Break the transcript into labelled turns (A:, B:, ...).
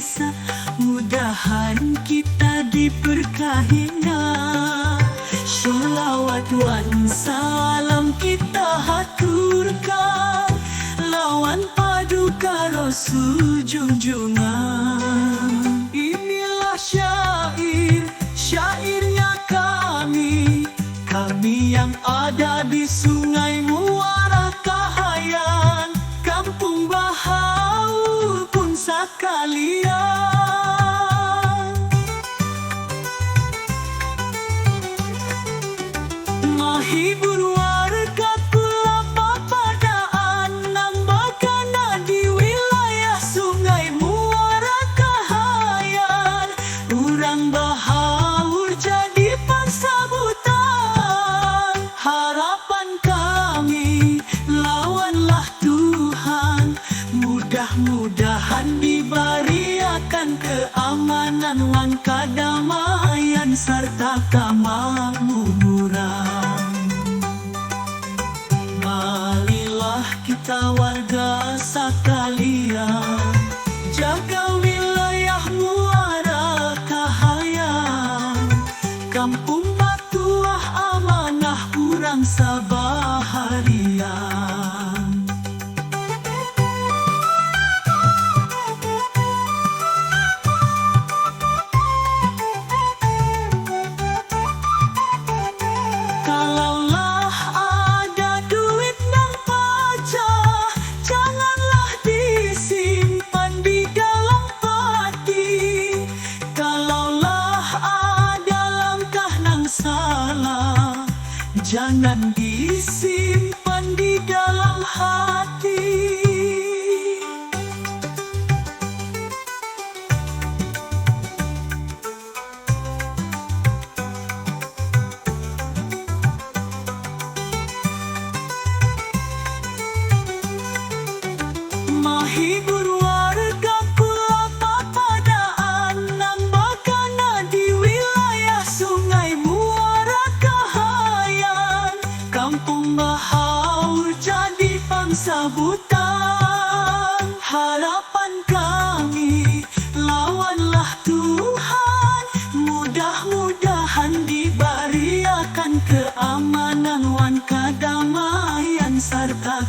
A: desa, mudahan kita diberkahinya. Sholawat wan salam kita haturkan, lawan paduka Rasul junjungan. Inilah syairnya kami yang ada di Sungai Muara Kahayan, Kampung Bahaur pun sekalian. Mahibur warga kula papadaan, nambakana di wilayah Sungai Muara Kahayan. Urang Bahaur jadi pansabutan, harapan kami lawanlah Tuhan. Mudah-mudahan diberikan keamanan wan kadamaian serta kemakmuran. Marilah kita warga sekalian, jaga wilayah Muara Kahayan, Kampung Batuah amanah urang sabaharian. Kalaulah ada duit nang pajah, janganlah disimpan di dalam hati. Kalaulah ada langkah nang salah, jangan disimpan di dalam hati. Mahibur warga kula papadaan, nambakana di wilayah Sungai Muara Kahayan, Kampung Bahaur jadi pansabutan. Harapan kami lawanlah Tuhan, mudah-mudahan diberikan keamanan wan kadamaian serta